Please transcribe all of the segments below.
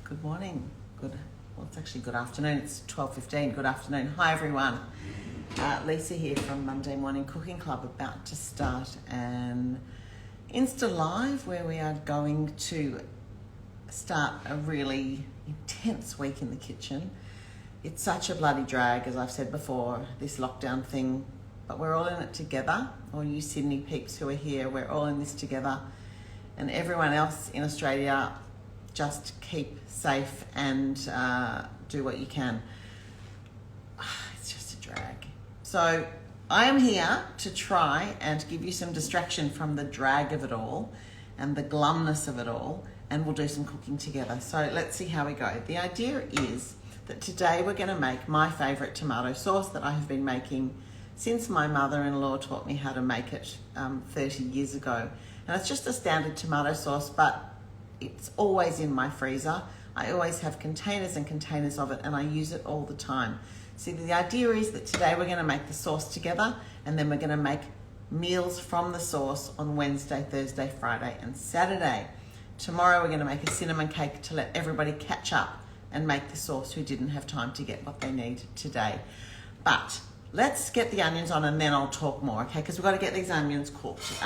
Good morning. Well, it's actually good afternoon. It's 12:15. Good afternoon. Hi, everyone. Lisa here from Monday Morning Cooking Club, about to start an Insta Live where we are going to start a really intense week in the kitchen. It's such a bloody drag, as I've said before, this lockdown thing, but we're all in it together. All you Sydney peeps who are here, we're all in this together. And everyone else in Australia, just keep safe and do what you can. It's just a drag. So I am here to try and give you some distraction from the drag of it all and the glumness of it all, and we'll do some cooking together. So let's see how we go. The idea is that today we're going to make my favourite tomato sauce that I have been making since my mother-in-law taught me how to make it 30 years ago. And it's just a standard tomato sauce, but it's always in my freezer. I always have containers and containers of it, and I use it all the time. See, the idea is that today we're going to make the sauce together, and then we're going to make meals from the sauce on Wednesday, Thursday, Friday, and Saturday. Tomorrow we're going to make a cinnamon cake to let everybody catch up and make the sauce who didn't have time to get what they need today. But let's get the onions on, and then I'll talk more, okay? Because we've got to get these onions cooked.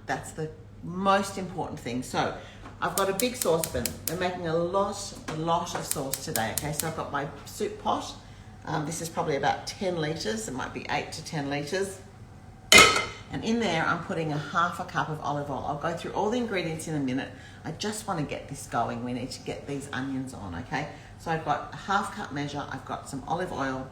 That's the most important thing. So I've got a big saucepan. We're making a lot of sauce today, okay? So I've got my soup pot. This is probably about 10 litres. It might be 8 to 10 litres. And in there, I'm putting a half a cup of olive oil. I'll go through all the ingredients in a minute. I just want to get this going. We need to get these onions on, okay? So I've got a half cup measure. I've got some olive oil.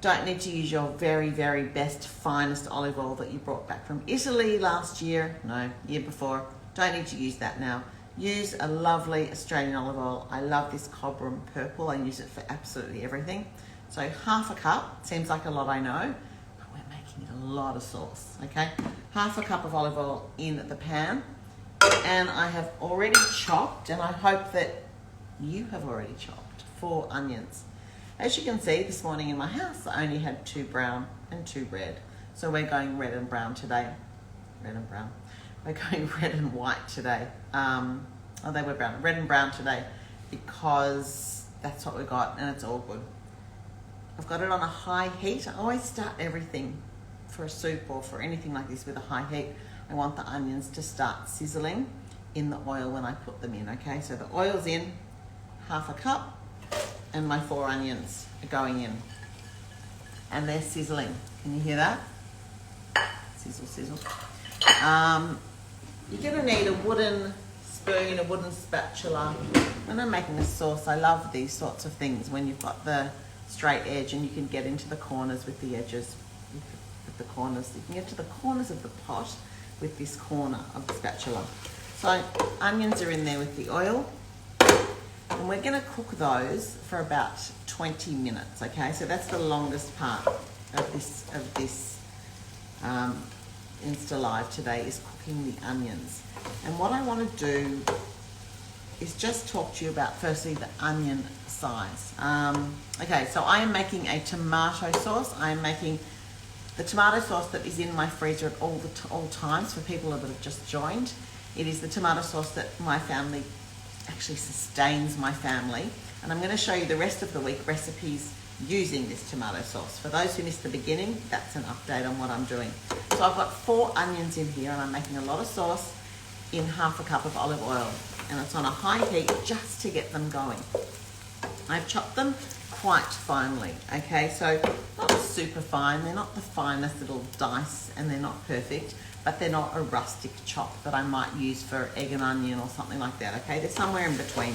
Don't need to use your very, very best, finest olive oil that you brought back from Italy last year. No, year before. Don't need to use that now. Use a lovely Australian olive oil. I love this Cobram purple. I use it for absolutely everything. So half a cup, seems like a lot, I know, but we're making a lot of sauce, okay? Half a cup of olive oil in the pan. And I have already chopped, and I hope that you have already chopped, 4 onions. As you can see, this morning in my house, I only had 2 brown and 2 red. So we're going red and brown today. Red and brown. We're going red and white today. They were brown. Red and brown today because that's what we got, and it's all good. I've got it on a high heat. I always start everything for a soup or for anything like this with a high heat. I want the onions to start sizzling in the oil when I put them in, okay? So the oil's in, half a cup, and my 4 onions are going in. And they're sizzling. Can you hear that? Sizzle, sizzle. You're gonna need a wooden spoon, a wooden spatula. When I'm making a sauce, I love these sorts of things when you've got the straight edge and you can get into the corners with the edges, with the corners. You can get to the corners of the pot with this corner of the spatula. So onions are in there with the oil, and we're gonna cook those for about 20 minutes, okay? So that's the longest part of this Insta Live today, is cooking the onions. And what I want to do is just talk to you about firstly the onion size. Okay, so I am making a tomato sauce. I am making the tomato sauce that is in my freezer at all times for people that have just joined. It is the tomato sauce that my family actually sustains my family. And I'm going to show you the rest of the week recipes using this tomato sauce. For those who missed the beginning, that's an update on what I'm doing. So I've got 4 onions in here, and I'm making a lot of sauce in half a cup of olive oil, and it's on a high heat just to get them going. I've chopped them quite finely, okay? So not super fine, they're not the finest little dice, and they're not perfect, but they're not a rustic chop that I might use for egg and onion or something like that, okay? They're somewhere in between.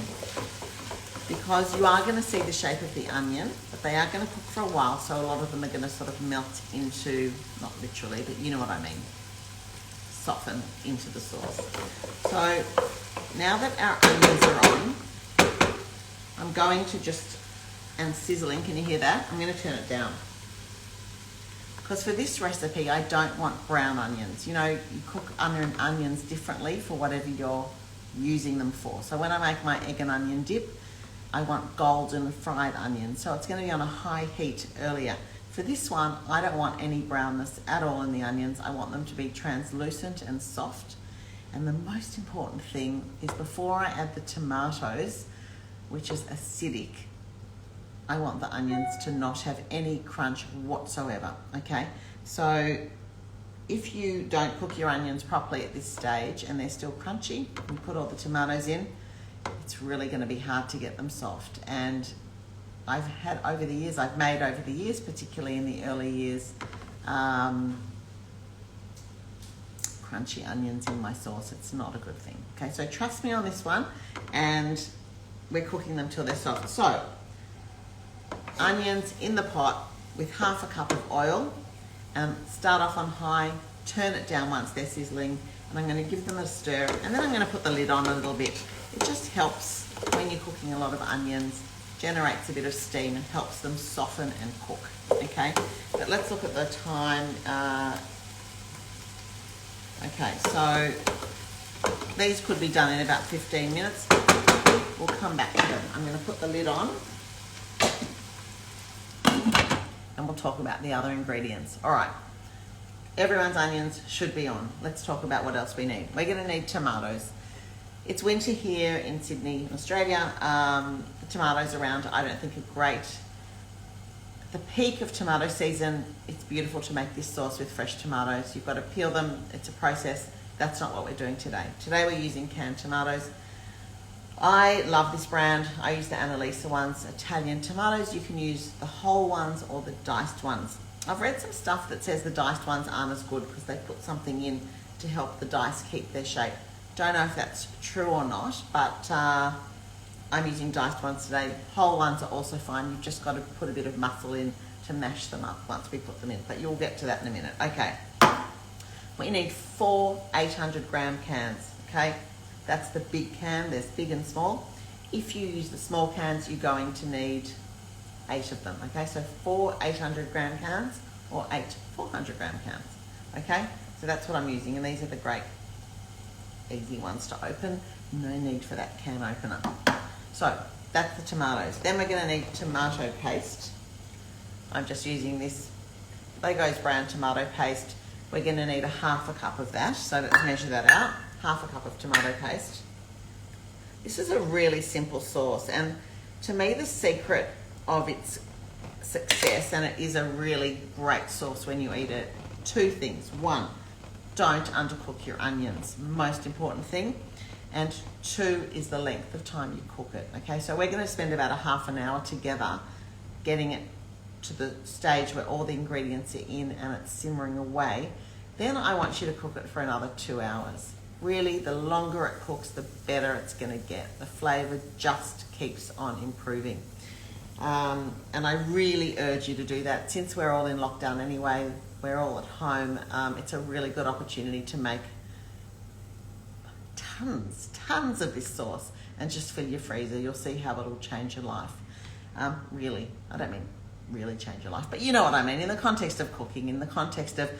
Because you are going to see the shape of the onion, but they are going to cook for a while, so a lot of them are going to sort of melt into, not literally, but you know what I mean, soften into the sauce. So now that our onions are on, I'm going to just, and sizzling, can you hear that? I'm going to turn it down. Because for this recipe, I don't want brown onions. You know, you cook onions differently for whatever you're using them for. So when I make my egg and onion dip, I want golden fried onions. So it's going to be on a high heat earlier. For this one, I don't want any brownness at all in the onions. I want them to be translucent and soft. And the most important thing is before I add the tomatoes, which is acidic. I want the onions to not have any crunch whatsoever, okay? So if you don't cook your onions properly at this stage and they're still crunchy, and put all the tomatoes in, it's really going to be hard to get them soft. And I've made over the years, particularly in the early years, crunchy onions in my sauce. It's not a good thing. Okay, so trust me on this one, and we're cooking them till they're soft. So, onions in the pot with half a cup of oil, and start off on high, turn it down once they're sizzling, and I'm going to give them a stir, and then I'm going to put the lid on a little bit. It just helps when you're cooking a lot of onions, generates a bit of steam and helps them soften and cook, okay? But let's look at the time. Okay, so these could be done in about 15 minutes. We'll come back to them. I'm going to put the lid on and we'll talk about the other ingredients. All right, everyone's onions should be on. Let's talk about what else we need. We're going to need tomatoes. It's winter here in Sydney, Australia. The tomatoes around, I don't think, are great. At the peak of tomato season, it's beautiful to make this sauce with fresh tomatoes. You've got to peel them. It's a process. That's not what we're doing today. Today we're using canned tomatoes. I love this brand. I use the Annalisa ones, Italian tomatoes. You can use the whole ones or the diced ones. I've read some stuff that says the diced ones aren't as good because they put something in to help the dice keep their shape. Don't know if that's true or not, but I'm using diced ones today. Whole ones are also fine. You've just got to put a bit of muscle in to mash them up once we put them in, but you'll get to that in a minute. Okay, we need 4 800-gram cans, okay? That's the big can. There's big and small. If you use the small cans, you're going to need 8 of them, okay? So 4 800-gram cans or 8 400-gram cans, okay? So that's what I'm using, and these are the great easy ones to open. No need for that can opener. So that's the tomatoes. Then we're going to need tomato paste. I'm just using this Lego's brand tomato paste. We're going to need a half a cup of that. So let's measure that out. Half a cup of tomato paste. This is a really simple sauce, and to me the secret of its success, and it is a really great sauce when you eat it, 2 things. 1, don't undercook your onions, most important thing. And 2 is the length of time you cook it. Okay, so we're going to spend about a half an hour together getting it to the stage where all the ingredients are in and it's simmering away. Then I want you to cook it for another 2 hours. Really, the longer it cooks, the better it's going to get. The flavour just keeps on improving. And I really urge you to do that. Since we're all in lockdown anyway, we're all at home, it's a really good opportunity to make tons of this sauce and just fill your freezer. You'll see how it'll change your life. Really, I don't mean really change your life, but you know what I mean, in the context of cooking, in the context of,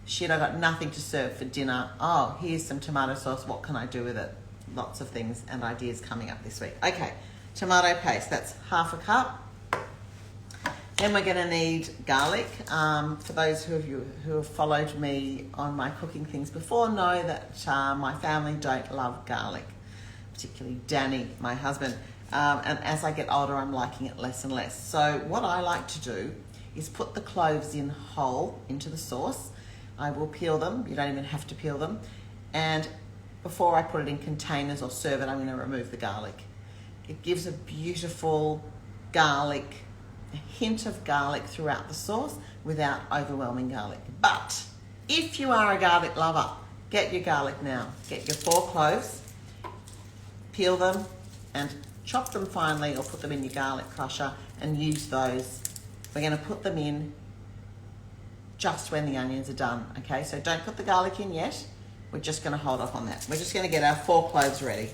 shit, I got nothing to serve for dinner. Oh, here's some tomato sauce. What can I do with it? Lots of things and ideas coming up this week. Okay, tomato paste, that's half a cup. Then we're going to need garlic. For those who have followed me on my cooking things before know that my family don't love garlic, particularly Danny, my husband. And as I get older, I'm liking it less and less. So what I like to do is put the cloves in whole into the sauce. I will peel them. You don't even have to peel them. And before I put it in containers or serve it, I'm going to remove the garlic. It gives a beautiful garlic, a hint of garlic throughout the sauce without overwhelming garlic. But if you are a garlic lover, get your garlic now. Get your 4 cloves, peel them and chop them finely or put them in your garlic crusher and use those. We're going to put them in just when the onions are done, okay? So don't put the garlic in yet. We're just going to hold off on that. We're just going to get our 4 cloves ready.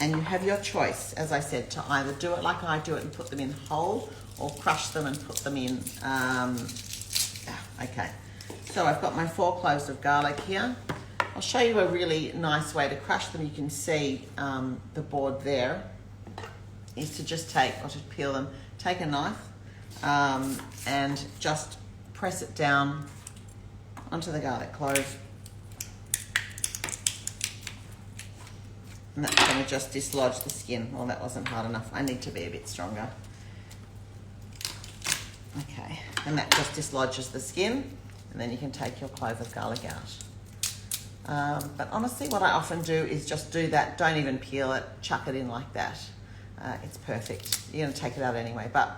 And you have your choice, as I said, to either do it like I do it and put them in whole or crush them and put them in. Okay, so I've got my 4 cloves of garlic here. I'll show you a really nice way to crush them. You can see the board there is to just take, or to peel them, take a knife and just press it down onto the garlic clove. And that's going to just dislodge the skin. Well, that wasn't hard enough. I need to be a bit stronger. Okay, and that just dislodges the skin, and then you can take your clove of garlic out. But honestly, what I often do is just do that, don't even peel it, chuck it in like that. It's perfect. You're gonna take it out anyway, but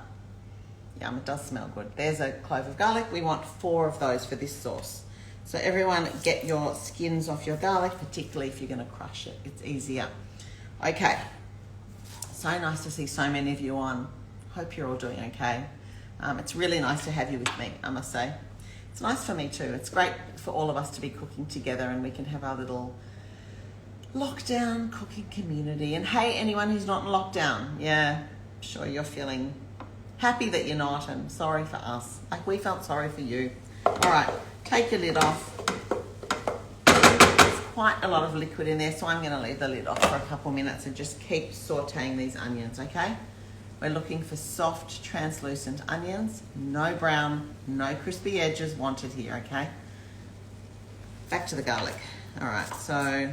yum, it does smell good. There's a clove of garlic. We want 4 of those for this sauce. So everyone get your skins off your garlic, particularly if you're gonna crush it. It's easier. Okay, so nice to see so many of you on. Hope you're all doing okay. It's really nice to have you with me, I must say. It's nice for me too. It's great for all of us to be cooking together and we can have our little lockdown cooking community. And hey, anyone who's not in lockdown, yeah, I'm sure you're feeling happy that you're not, and sorry for us. Like we felt sorry for you. All right, take your lid off. There's quite a lot of liquid in there, so I'm gonna leave the lid off for a couple minutes and just keep sauteing these onions, okay? We're looking for soft, translucent onions, no brown, no crispy edges wanted here, okay? Back to the garlic. All right, so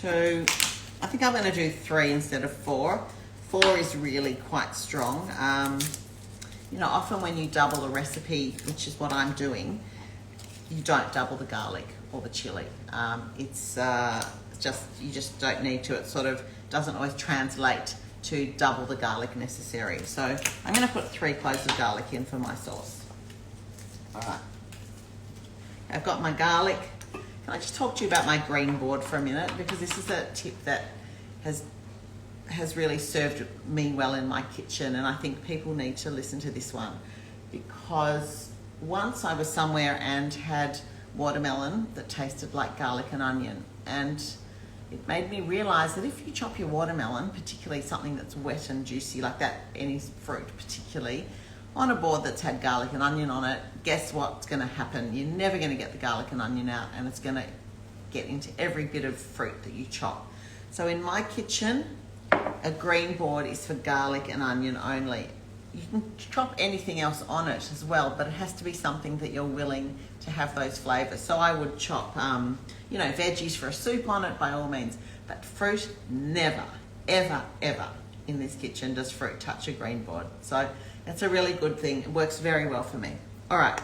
I think I'm gonna do 3 instead of 4. 4 is really quite strong. You know, often when you double a recipe, which is what I'm doing, you don't double the garlic or the chili. You just don't need to. It sort of doesn't always translate to double the garlic necessary. So I'm gonna put 3 cloves of garlic in for my sauce. All right, I've got my garlic. Can I just talk to you about my green board for a minute? Because this is a tip that has really served me well in my kitchen, and I think people need to listen to this one, because once I was somewhere and had watermelon that tasted like garlic and onion, and it made me realize that if you chop your watermelon, particularly something that's wet and juicy like that, any fruit particularly, on a board that's had garlic and onion on it, guess what's going to happen? You're never going to get the garlic and onion out, and it's going to get into every bit of fruit that you chop. So in my kitchen, a green board is for garlic and onion only. You can chop anything else on it as well, but it has to be something that you're willing to have those flavors. So I would chop, veggies for a soup on it by all means, but fruit, never, ever, ever in this kitchen does fruit touch a green board. So that's a really good thing. It works very well for me. All right.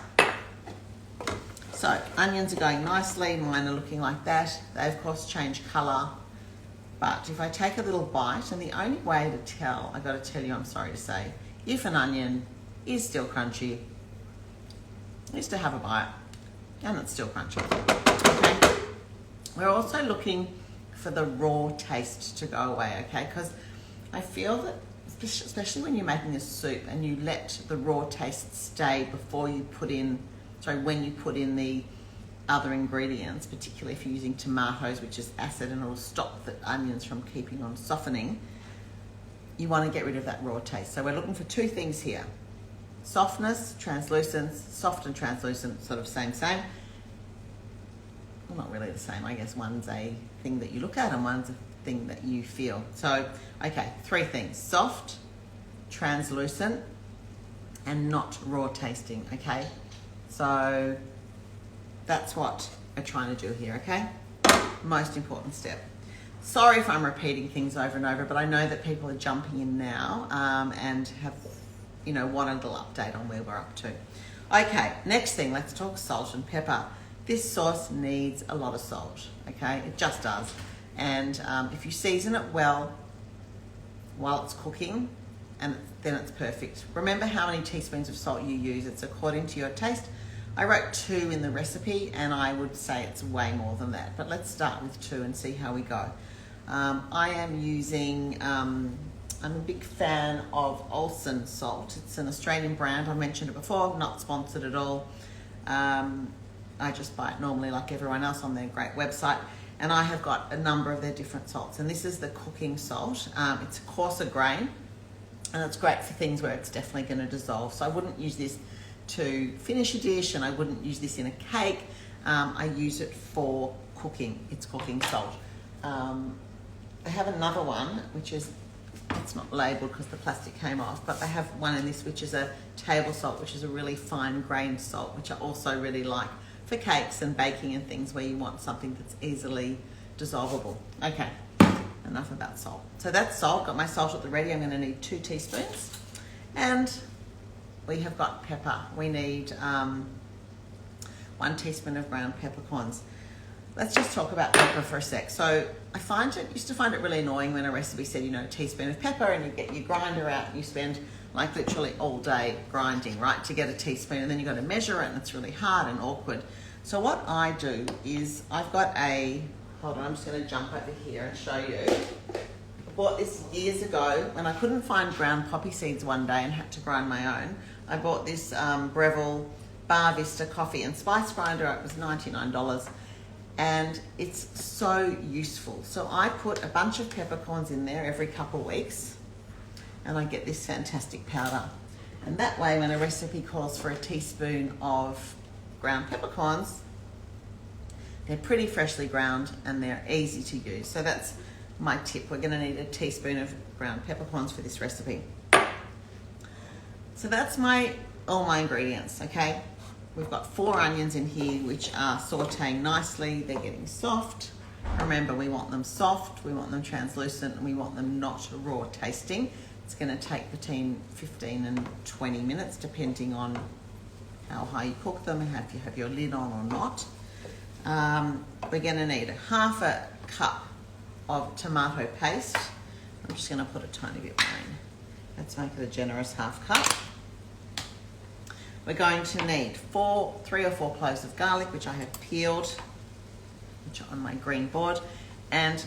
So onions are going nicely. Mine are looking like that. They of course change color. But if I take a little bite, and the only way to tell, I got to tell you, I'm sorry to say, if an onion is still crunchy, is to have a bite, and it's still crunchy. Okay. We're also looking for the raw taste to go away, okay? Because I feel that, especially when you're making a soup and you let the raw taste stay before you put in, when you put in the other ingredients, particularly if you're using tomatoes, which is acid and it will stop the onions from keeping on softening, you want to get rid of that raw taste. So we're looking for 2 things here: softness, translucence. Soft and translucent, sort of same. Well, not really the same. I guess one's a thing that you look at and one's a thing that you feel. So, okay, 3 things: soft, translucent, and not raw tasting, okay? So that's what we're trying to do here, okay? Most important step. Sorry if I'm repeating things over and over, but I know that people are jumping in now and have, want a little update on where we're up to. Okay, next thing, let's talk salt and pepper. This sauce needs a lot of salt, okay? It just does. And if you season it well while it's cooking, then it's perfect. Remember how many teaspoons of salt you use. It's according to your taste. I wrote 2 in the recipe, and I would say it's way more than that. But let's start with 2 and see how we go. I am using, I'm a big fan of Olsen salt. It's an Australian brand. I mentioned it before, not sponsored at all. I just buy it normally like everyone else on their great website. And I have got a number of their different salts. And this is the cooking salt. It's a coarser grain, and it's great for things where it's definitely going to dissolve. So I wouldn't use this to finish a dish, and I wouldn't use this in a cake. I use it for cooking. It's cooking salt. I have another one, which is, it's not labelled because the plastic came off, but they have one in this, which is a table salt, which is a really fine grained salt, which I also really like for cakes and baking and things where you want something that's easily dissolvable. Okay, enough about salt. So that's salt. Got my salt at the ready. I'm going to need 2 teaspoons. And we have got pepper. We need 1 teaspoon of ground peppercorns. Let's just talk about pepper for a sec. So I used to find it really annoying when a recipe said, a teaspoon of pepper, and you get your grinder out and you spend like literally all day grinding, right, to get a teaspoon, and then you got to measure it and it's really hard and awkward. So what I do is I've got hold on, I'm just going to jump over here and show you. I bought this years ago when I couldn't find ground poppy seeds one day and had to grind my own. I bought this Breville Bar Vista coffee and spice grinder. It was $99 and it's so useful. So I put a bunch of peppercorns in there every couple of weeks and I get this fantastic powder. And that way when a recipe calls for a teaspoon of ground peppercorns, they're pretty freshly ground and they're easy to use. So that's my tip. We're going to need a teaspoon of ground peppercorns for this recipe. So that's all my ingredients, okay? We've got 4 onions in here which are sauteing nicely. They're getting soft. Remember, we want them soft, we want them translucent, and we want them not raw tasting. It's going to take between 15 and 20 minutes depending on how high you cook them and if you have your lid on or not. We're going to need 1/2 cup of tomato paste. I'm just going to put a tiny bit more in. Let's make it a generous 1/2 cup. We're going to need 3 or 4 cloves of garlic, which I have peeled, which are on my green board, and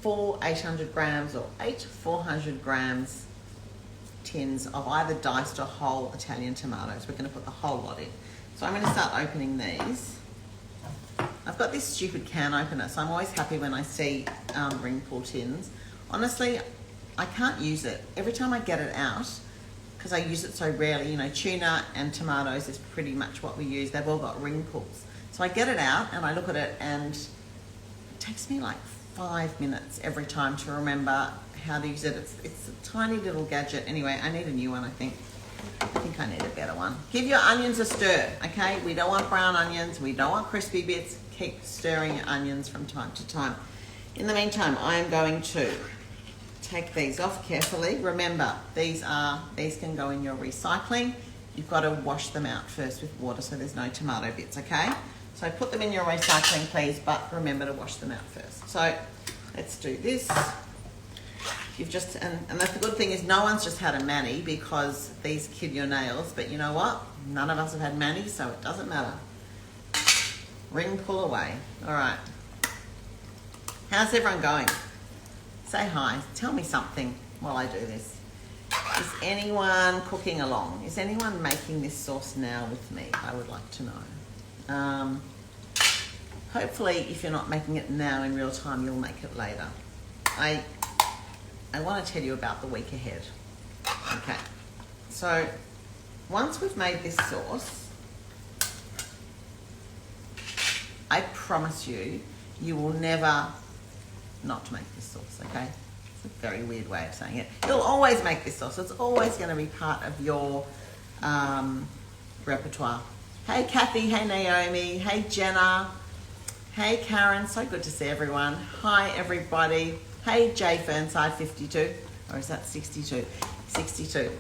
4 800 grams or 8 400 grams tins of either diced or whole Italian tomatoes. We're going to put the whole lot in. So I'm going to start opening these. I've got this stupid can opener, so I'm always happy when I see ring pull tins. Honestly, I can't use it. Every time I get it out, because I use it so rarely, tuna and tomatoes is pretty much what we use. They've all got ring pulls. So I get it out and I look at it and it takes me like 5 minutes every time to remember how to use it. It's a tiny little gadget. Anyway, I need a new one, I think. I think I need a better one. Give your onions a stir, okay? We don't want brown onions. We don't want crispy bits. Keep stirring your onions from time to time. In the meantime, I am going to take these off carefully. Remember, these can go in your recycling. You've got to wash them out first with water so there's no tomato bits, okay? So put them in your recycling, please, but remember to wash them out first. So let's do this. And the good thing is no one's just had a mani because these kid your nails, but you know what? None of us have had mani, so it doesn't matter. Ring pull away. All right. How's everyone going? Say hi. Tell me something while I do this. Is anyone cooking along? Is anyone making this sauce now with me? I would like to know. Hopefully, if you're not making it now in real time, you'll make it later. I want to tell you about the week ahead. Okay. So, once we've made this sauce, I promise you, you will never not make this sauce, okay? It's a very weird way of saying it. You'll always make this sauce. It's always going to be part of your repertoire. Hey Kathy, hey Naomi, hey Jenna, hey Karen, so good to see everyone. Hi everybody. Hey J Fernside 52, or is that 62? 62.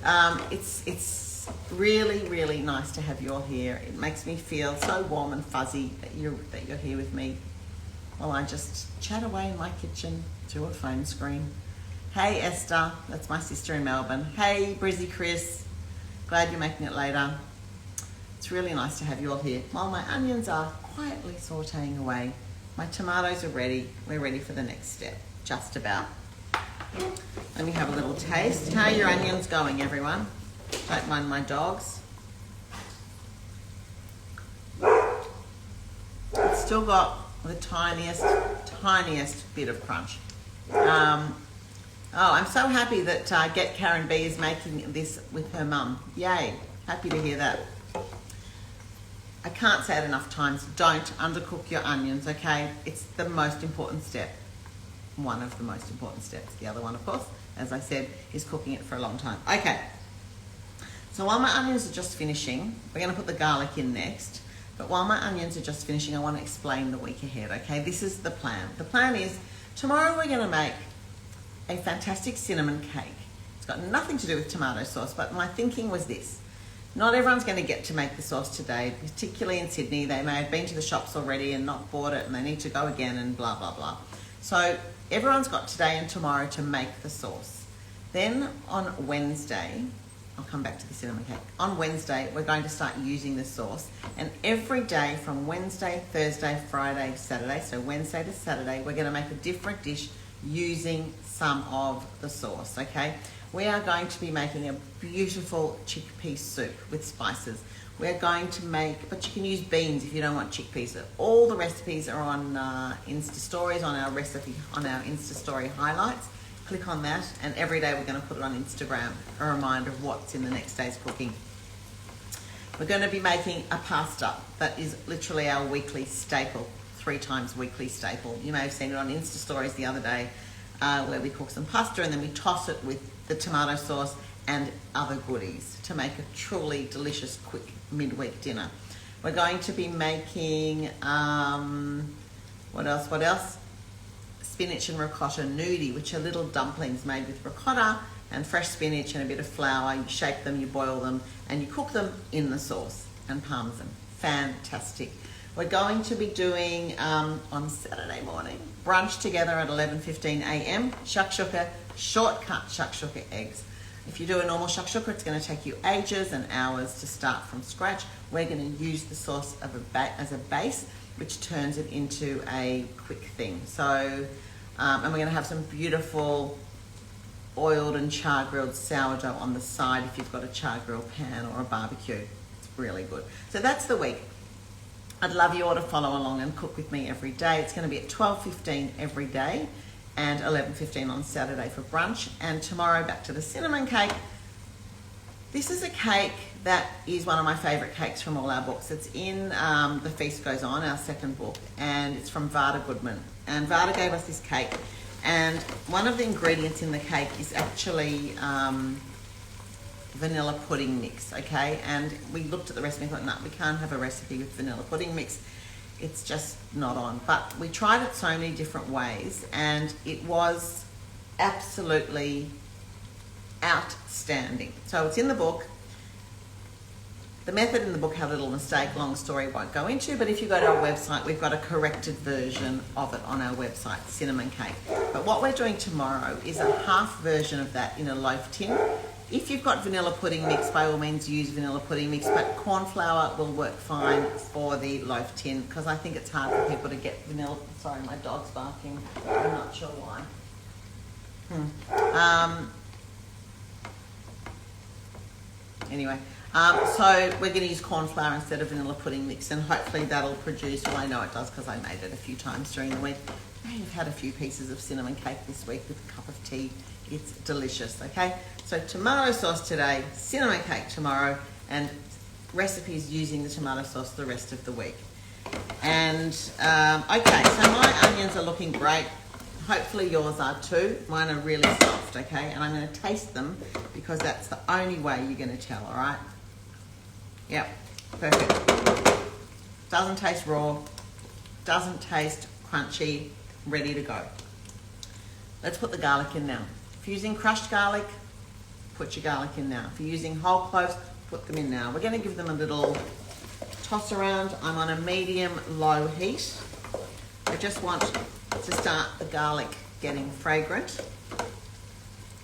It's really, really nice to have you all here. It makes me feel so warm and fuzzy that you're here with me while I just chat away in my kitchen to a phone screen. Hey Esther, that's my sister in Melbourne. Hey Brizzy Chris, glad you're making it later. It's really nice to have you all here. While my onions are quietly sauteing away, my tomatoes are ready. We're ready for the next step, just about. Let me have a little taste. How are your onions going, everyone? Don't mind my dogs. It's still got the tiniest bit of crunch. I'm so happy that Get Karen B is making this with her mum. Yay, happy to hear that. I can't say it enough times, don't undercook your onions, okay? It's the most important step. One of the most important steps. The other one, of course, as I said, is cooking it for a long time. Okay, so while my onions are just finishing, we're going to put the garlic in next. But while my onions are just finishing, I want to explain the week ahead, okay? This is the plan. The plan is tomorrow we're going to make a fantastic cinnamon cake. It's got nothing to do with tomato sauce, but my thinking was this. Not everyone's going to get to make the sauce today, particularly in Sydney. They may have been to the shops already and not bought it, and they need to go again and blah, blah, blah. So everyone's got today and tomorrow to make the sauce. Then on Wednesday, I'll come back to the cinnamon cake. On Wednesday, we're going to start using the sauce. And every day from Wednesday, Thursday, Friday, Saturday, so Wednesday to Saturday, we're going to make a different dish using some of the sauce, okay? We are going to be making a beautiful chickpea soup with spices. We're going to make, but you can use beans if you don't want chickpeas. All the recipes are on Insta Stories, on our Insta Story highlights. Click on that, and every day we're going to put it on Instagram, a reminder of what's in the next day's cooking. We're going to be making a pasta that is literally our weekly staple, 3 times weekly staple. You may have seen it on Insta Stories the other day, where we cook some pasta and then we toss it with the tomato sauce and other goodies to make a truly delicious, quick midweek dinner. We're going to be making, what else? Spinach and ricotta gnudi, which are little dumplings made with ricotta and fresh spinach and a bit of flour. You shake them, you boil them, and you cook them in the sauce and parmesan. Fantastic. We're going to be doing, on Saturday morning, brunch together at 11:15 a.m. Shakshuka, shortcut shakshuka eggs. If you do a normal shakshuka, it's going to take you ages and hours to start from scratch. We're going to use the sauce as a base, which turns it into a quick thing. So, and we're going to have some beautiful oiled and char grilled sourdough on the side if you've got a char grill pan or a barbecue. It's really good. So that's the week. I'd love you all to follow along and cook with me every day. It's going to be at 12:15 every day and 11:15 on Saturday for brunch. And tomorrow back to the cinnamon cake. This is a cake that is one of my favourite cakes from all our books. It's in The Feast Goes On, our second book, and it's from Vada Goodman. And Vada gave us this cake, and one of the ingredients in the cake is actually vanilla pudding mix, okay? And we looked at the recipe and thought, no, we can't have a recipe with vanilla pudding mix. It's just not on. But we tried it so many different ways, and it was absolutely outstanding. So it's in the book. The method in the book had a little mistake, long story won't go into, but if you go to our website, we've got a corrected version of it on our website, cinnamon cake. But what we're doing tomorrow is a half version of that in a loaf tin. If you've got vanilla pudding mix, by all means use vanilla pudding mix, but corn flour will work fine for the loaf tin, because I think it's hard for people to get vanilla. Sorry, my dog's barking. I'm not sure why. Anyway, so we're going to use corn flour instead of vanilla pudding mix, and hopefully that'll produce, well, I know it does because I made it a few times during the week. I have had a few pieces of cinnamon cake this week with a cup of tea. It's delicious, okay? So tomato sauce today, cinnamon cake tomorrow, and recipes using the tomato sauce the rest of the week. And, okay, so my onions are looking great. Hopefully yours are too. Mine are really soft, okay? And I'm going to taste them because that's the only way you're going to tell, all right? Yep, perfect. Doesn't taste raw, doesn't taste crunchy, ready to go. Let's put the garlic in now. If you're using crushed garlic, put your garlic in now. If you're using whole cloves, put them in now. We're going to give them a little toss around. I'm on a medium-low heat. I just want to start the garlic getting fragrant,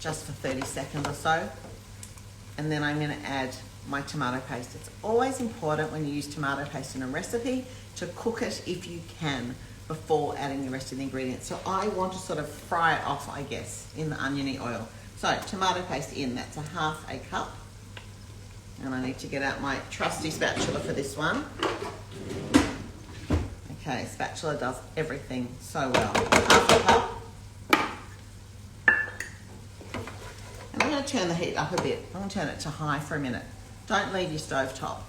just for 30 seconds or so. And then I'm going to add my tomato paste. It's always important when you use tomato paste in a recipe to cook it if you can before adding the rest of the ingredients. So I want to sort of fry it off, I guess, in the oniony oil. So tomato paste in, that's a half a cup. And I need to get out my trusty spatula for this one. Okay, spatula does everything so well. Half a cup. And I'm going to turn the heat up a bit. I'm going to turn it to high for a minute. Don't leave your stove top.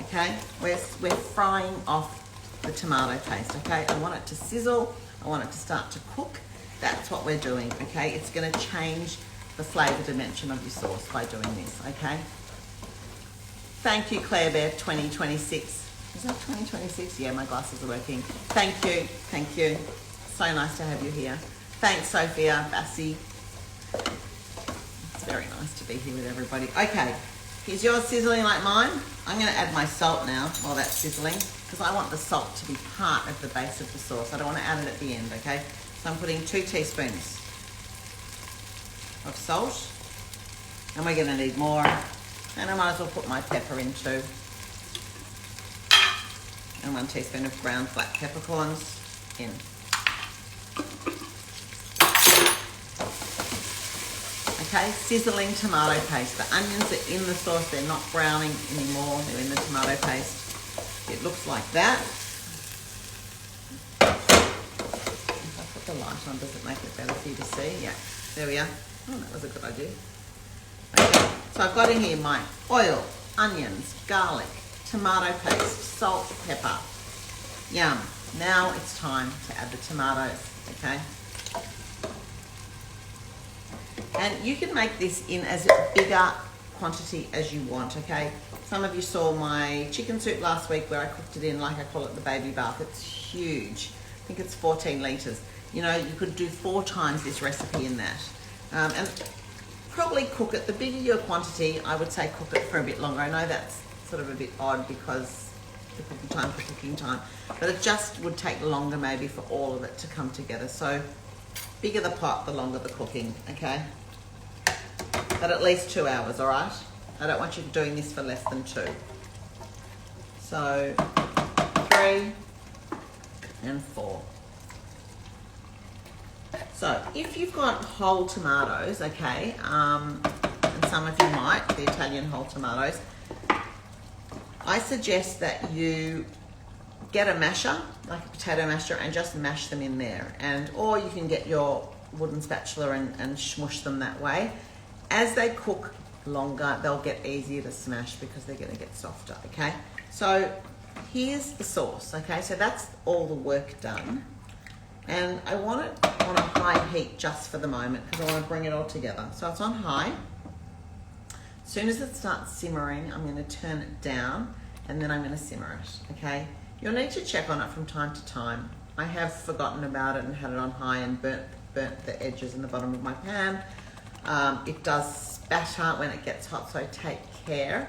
Okay, we're frying off the tomato paste, okay? I want it to sizzle. I want it to start to cook. That's what we're doing, okay? It's going to change the flavour dimension of your sauce by doing this, okay? Thank you, Claire Bear 2026. Is that 2026? Yeah, my glasses are working. Thank you, thank you. So nice to have you here. Thanks, Sophia, Bassie. It's very nice to be here with everybody. Okay, is yours sizzling like mine? I'm going to add my salt now while that's sizzling, because I want the salt to be part of the base of the sauce. I don't want to add it at the end, okay? So I'm putting 2 teaspoons of salt, and we're going to need more. And I might as well put my pepper in too. And 1 teaspoon of ground black peppercorns in. Okay, sizzling tomato paste. The onions are in the sauce, they're not browning anymore, they're in the tomato paste. It looks like that. If I put the light on, does it make it better for you to see? Yeah, there we are. Oh, that was a good idea. Okay, so I've got in here my oil, onions, garlic, tomato paste, salt, pepper. Yum. Now it's time to add the tomatoes, okay? And you can make this in as bigger quantity as you want, okay? Some of you saw my chicken soup last week where I cooked it in, like I call it, the baby bath. It's huge. I think it's 14 litres. You know, you could do 4 times this recipe in that. And probably cook it, the bigger your quantity, I would say cook it for a bit longer. I know that's sort of a bit odd because the cooking time, but it just would take longer maybe for all of it to come together. So bigger the pot, the longer the cooking, okay? But at least 2 hours, all right? I don't want you doing this for less than 2. So 3 and 4. So if you've got whole tomatoes, okay, and some of you might, the Italian whole tomatoes, I suggest that you get a masher, like a potato masher, and just mash them in there. Or you can get your wooden spatula and smush them that way. As they cook longer, they'll get easier to smash because they're going to get softer, okay? So here's the sauce, okay? So that's all the work done. And I want it on a high heat just for the moment because I want to bring it all together. So it's on high. As soon as it starts simmering, I'm going to turn it down and then I'm going to simmer it, okay? You'll need to check on it from time to time. I have forgotten about it and had it on high and burnt the edges in the bottom of my pan. It does spatter when it gets hot, so take care.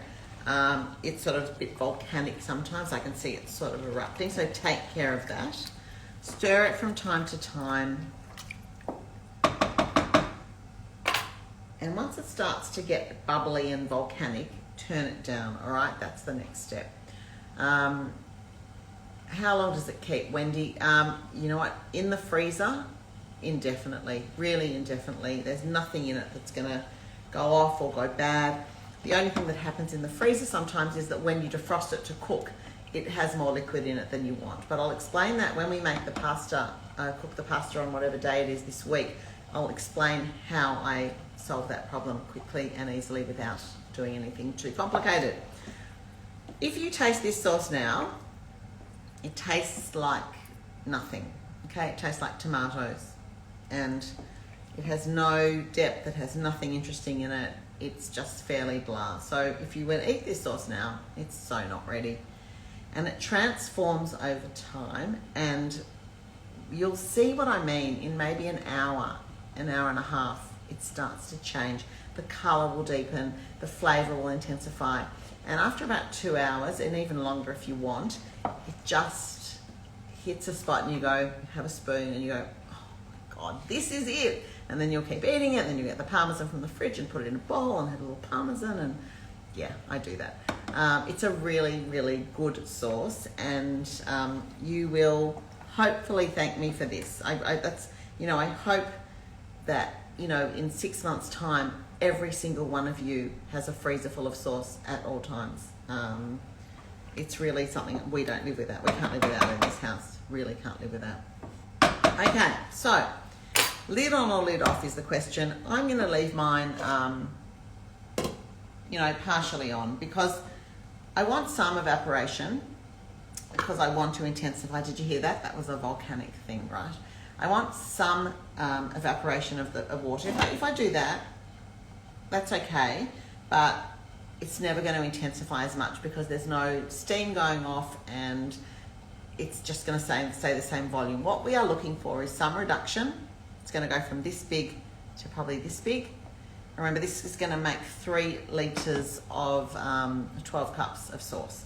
It's sort of a bit volcanic sometimes. I can see it sort of erupting, so take care of that. Stir it from time to time. And once it starts to get bubbly and volcanic, turn it down, all right? That's the next step. How long does it keep, Wendy? You know what? In the freezer, indefinitely, really indefinitely. There's nothing in it that's gonna go off or go bad. The only thing that happens in the freezer sometimes is that when you defrost it to cook, it has more liquid in it than you want. But I'll explain that when we make the pasta, cook the pasta on whatever day it is this week. I'll explain how I solve that problem quickly and easily without doing anything too complicated. If you taste this sauce now, it tastes like nothing, okay? It tastes like tomatoes and it has no depth, it has nothing interesting in it. It's just fairly blah. So if you were to eat this sauce now, it's so not ready. And it transforms over time and you'll see what I mean in maybe an hour and a half. It starts to change. The color will deepen, the flavor will intensify. And after about 2 hours, and even longer if you want, it just hits a spot and you go, have a spoon and you go, oh my God, this is it. And then you'll keep eating it, and then you get the parmesan from the fridge and put it in a bowl and have a little parmesan, and yeah, I do that. It's a really, really good sauce, and you will hopefully thank me for this. That's, you know, I hope that, you know, in 6 months' time, every single one of you has a freezer full of sauce at all times. It's really something we don't live without. We can't live without it in this house. Really can't live without. Okay, so lid on or lid off is the question. I'm going to leave mine, you know, partially on because I want some evaporation because I want to intensify. Did you hear that? That was a volcanic thing, right? I want some evaporation of water. If I do that, that's okay, but it's never going to intensify as much because there's no steam going off and it's just going to stay the same volume. What we are looking for is some reduction. It's going to go from this big to probably this big. Remember, this is going to make 3 litres of 12 cups of sauce,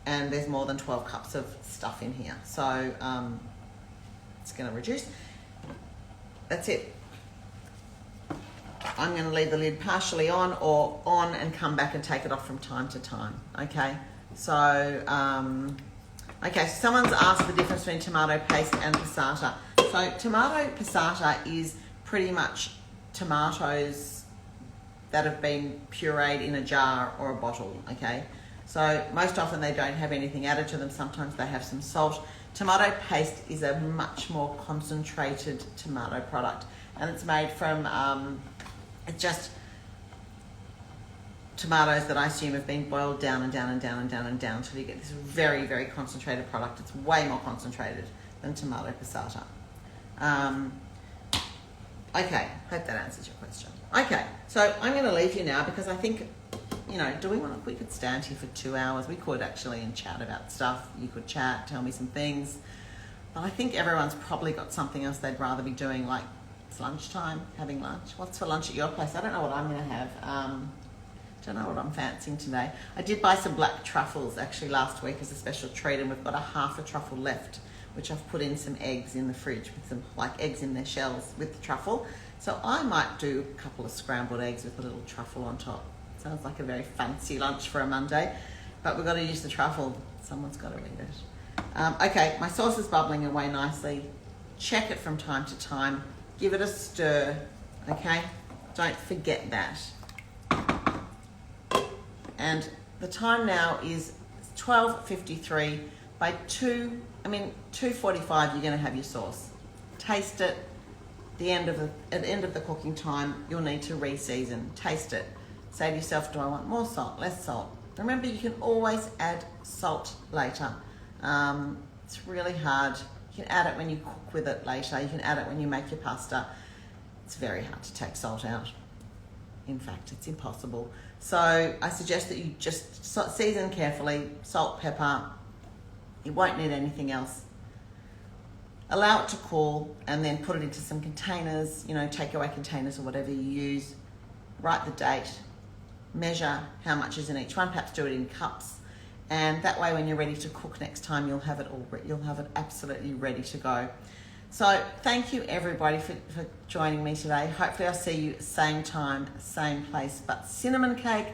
and there's more than 12 cups of stuff in here, so it's going to reduce. That's it. I'm going to leave the lid partially on or on and come back and take it off from time to time. Okay, so okay, so someone's asked the difference between tomato paste and passata. So tomato passata is pretty much tomatoes that have been pureed in a jar or a bottle, okay? So most often they don't have anything added to them. Sometimes they have some salt. Tomato paste is a much more concentrated tomato product, and it's made from, it's just tomatoes that I assume have been boiled down and down and down and down and down until you get this very, very concentrated product. It's way more concentrated than tomato passata. Okay, hope that answers your question. Okay, so I'm going to leave you now because I think, you know, we could stand here for 2 hours. We could actually and chat about stuff. You could chat, tell me some things. But I think everyone's probably got something else they'd rather be doing, like it's lunchtime, having lunch. What's for lunch at your place? I don't know what I'm going to have. Don't know what I'm fancying today. I did buy some black truffles actually last week as a special treat, and we've got half a truffle left, which I've put in some eggs in the fridge with some eggs in their shells with the truffle. So I might do a couple of scrambled eggs with a little truffle on top. Sounds like a very fancy lunch for a Monday, but we've got to use the truffle. Someone's got to eat it. Okay, my sauce is bubbling away nicely. Check it from time to time. Give it a stir, okay? Don't forget that. And the time now is 12:53. By 2:45, you're going to have your sauce. Taste it. At the end of the cooking time, you'll need to re-season. Taste it. Say to yourself, do I want more salt, less salt? Remember, you can always add salt later. It's really hard. You can add it when you cook with it later. You can add it when you make your pasta. It's very hard to take salt out. In fact, it's impossible. So I suggest that you just season carefully, salt, pepper. You won't need anything else. Allow it to cool and then put it into some containers, you know, takeaway containers or whatever you use. Write the date, measure how much is in each one, perhaps do it in cups. And that way when you're ready to cook next time, you'll have it absolutely ready to go. So thank you everybody for joining me today. Hopefully I'll see you same time, same place. But cinnamon cake,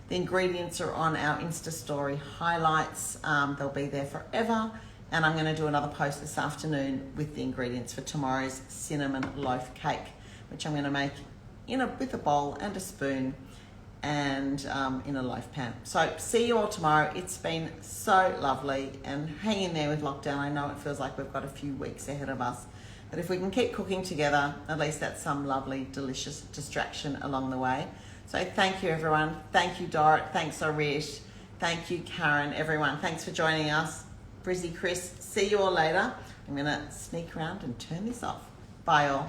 the ingredients are on our Insta story highlights. They'll be there forever. And I'm going to do another post this afternoon with the ingredients for tomorrow's cinnamon loaf cake, which I'm going to make with a bowl and a spoon and in a loaf pan. So see you all tomorrow. It's been so lovely, and hang in there with lockdown. I know it feels like we've got a few weeks ahead of us, but if we can keep cooking together, at least that's some lovely, delicious distraction along the way. So thank you everyone. Thank you Dorrit. Thanks Arish. Thank you Karen, everyone. Thanks for joining us. Brizzy, Chris, see you all later. I'm going to sneak around and turn this off. Bye all.